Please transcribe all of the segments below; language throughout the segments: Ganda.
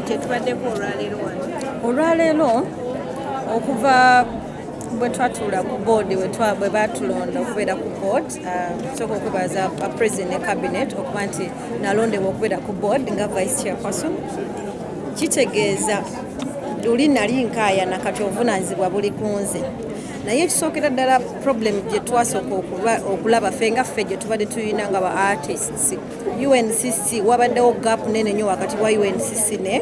kyetubaddeko olwaleero okuva bwe twatuula ku board bwe baatulonda okubeera ku board tusooka okubaza president ne cabinet okuba nti nalondebwa okubeera ku board nga vice chairperson kitegeeza luli nali nkaayana kati obuvunaanyizibwa buli ku nze naye ekisookera ddala problem gye twasooka okulaba ffe nga ffe gye tubadde tulina nga ba artists UNCC wabaddewo gap nene nnyo wakati wa UNCC ne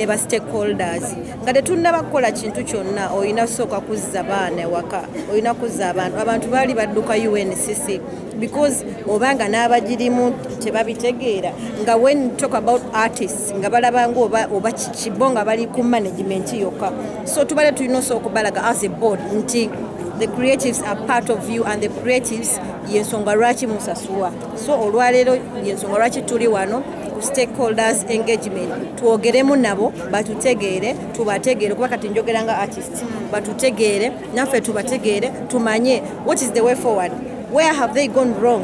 ba stakeholders nga tetunnaba kukola kintu kyonna olina kusooka kuzza baana ewaka olina kuzza abantu baali badduka UNCC because obanga n'abagirimu tebabitegeera nga when talk about artists nga balaba nga oba kibo nga bali ku management yokka so tubale tulina osooka okubalaga as a board nti the creatives are part of you and the creatives yensonga lwaki musasula so olwaleero yensonga lwaki tuli wano stakeholders engagement twogeremu nabo batutegeere tubategeere kuba kati njogera nga artists batutegeere naffe tubategeere tumanye what is the way forward where have they gone wrong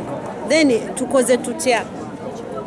then tukoze tutya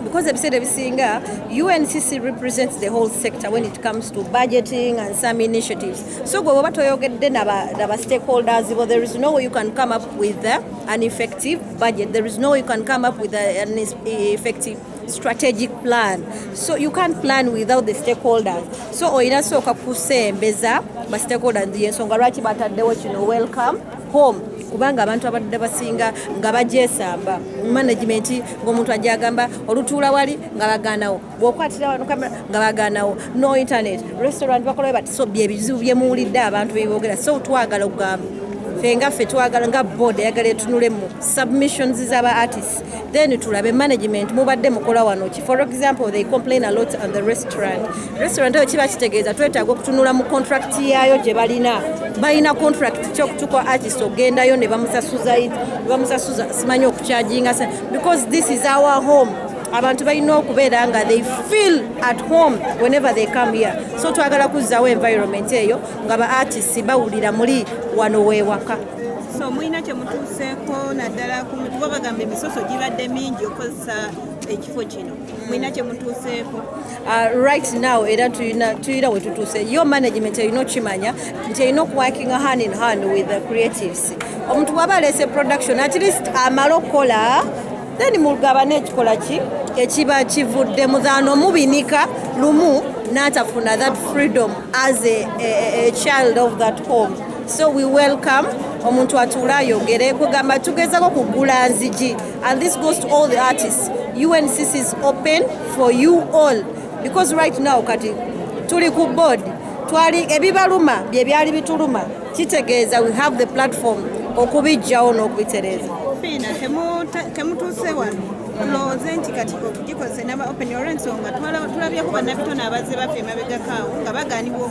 because ebiseera ebisinga UNCC represents the whole sector when it comes to budgeting and some initiatives so gwe oba toyogedde naba stakeholders but there is no way you can come up with an effective budget there is no way you can come up with an effective strategic plan so you can't plan without the stakeholders so oyina sooka kusembeza ba stakeholders yensonga lwaki bataddewo kino welcome home kubanga abantu abadde basinga nga bajesamba management ng'omuntu ajagamba olutuula wali nga baganawo bw'okwatira wano kamera nga baganawo no internet restaurant bakola bati so byebizibu byemuwulidde abantu bebogera so twagala okugamba ffe twagala nga board yagala etunule mu submissions z'aba artists then tulabe management mubadde mukola wano ki for example they complain a lot on the restaurant eyo kiba kitegeeza twetaaga okutunula mu contract yaayo gye balina contract kyokutuka artist ogendayo ne bamusasuza simanyi okukyajinga because this is our home abantu balina okubeera nga they feel at home whenever they come here so twagala kuzzaawo environment eyo nga ba artists bawulira muli wano weewaka so mulina kyemutuuseeko naddala kuba bagamba emisoso gibadde mingi okozesa ekifo kino mulina kyemutuuseeko right now era tuyina we tutuuse yo management erina okimanya nti erina okuworking hand in hand with the creatives omuntu bw'aba aleese production at least amala okukola then mugabane ekikola ki ekiba kivudde muzaano mubinika lumu n'atafuna that freedom as a child of that home so we welcome omuntu atuula ayogere kugamba tugezako kugula nzigi and this goes to all the artists UNCC is open for you all because right now kati tuli ku board twali ebibaluma bye byali bituluma kitegeeza we have the platform okubijjawo n'okubitereza Fina temutuuse wano tulowooze nti kati okugikozesa naba open your ensonga tulabyeko bannabitone abazze baffe emabegakaawo nga bagaanibwa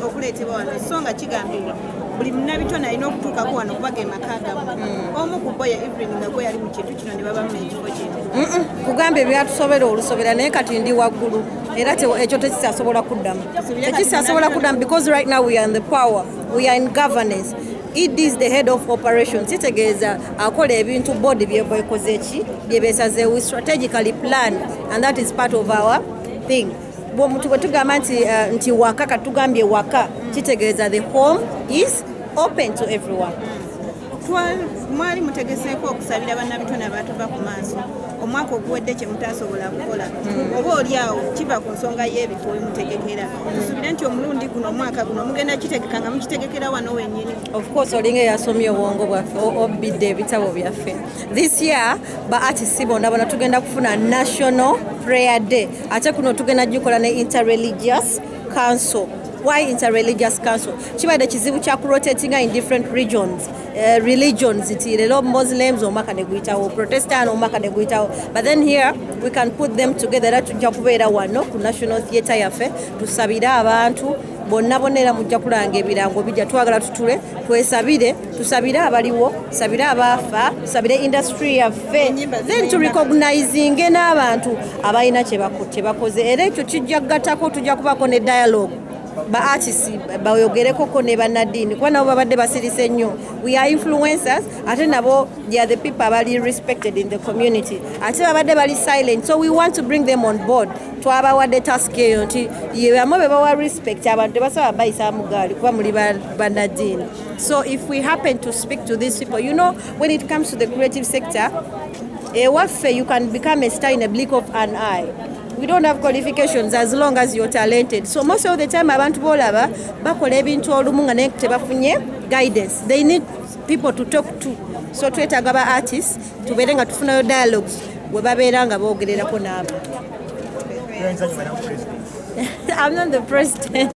okuleetebwa wano so nga kigambibwa buli munnabitone alina okutuukako wano kubaga emaka gammwe omu ku bo ya evening nga gwe yali mu kintu kino ne babamu ekifo kino kugamba ebyatusobera olusobera naye kati ndi waggulu era ekyo tekisasobola kuddamu because right now we are in the power we are in governance it is the head of operations kitegeeza akola ebintu board byekoze ki byebesaze we strategically plan and that is part of our thing bw'omuntu bwe tugamba nti waka katugambye waka kitegeeza the home is open to everyone mwali mutegeseeko okusabira bannabitone abatova ku maaso omwaka oguwedde kye mutasobola kukola oba oli awo kiva ku nsonga y'ebifo wemutegekera tusuubire nti omulundi guno omwaka guno mugenda kitegeka nga mukitegekera wano wennyini of course olinga eyasomye obwongo bwaffe obidde ebitabo byaffe this year ba artists bonna tugenda kufuna national prayer day ate kuno tugenda gikola ne interreligious council why interreligious council kibadde kizibu kya kurotatinga in different religions nti leero Muslims omwaka ne guyitawo Protestant omwaka ne guyitawo but then here we can put them together era tujja kubeera wano ku national theatre yaffe tusabire abantu bonna era mujja kulanga ebirango bijja twagala tutule tusabire abaliwo tusabire abaafa tusabire industry yaffe then to recognizing n'abantu abalina kye bakoze era ekyo kijja kugattako tujja kubako ne dialogue ba artists bayogerekoko ne bannaddiini kuba nabo babadde basirise nnyo. We are influencers ate nabo they are the people abali respected in the community ate babadde bali silent, so we want to bring them on board. Twabawadde task eyo nti yebamu be bawa respect abantu tebasaba bayisa mugaali kuba muli bannaddiini. So if we happen to speak to these people, when it comes to the creative sector, you can become a star in a blink of an eye. We don't have qualifications as long as you're talented. So most of the time abantu bolaba bakola ebintu olumu nga naye tebafunye guidance. They need people to talk to. So twetaaga ba artists tubeere nga tufunayo dialogues we babeera nga boogererako n'abo. I'm not the president.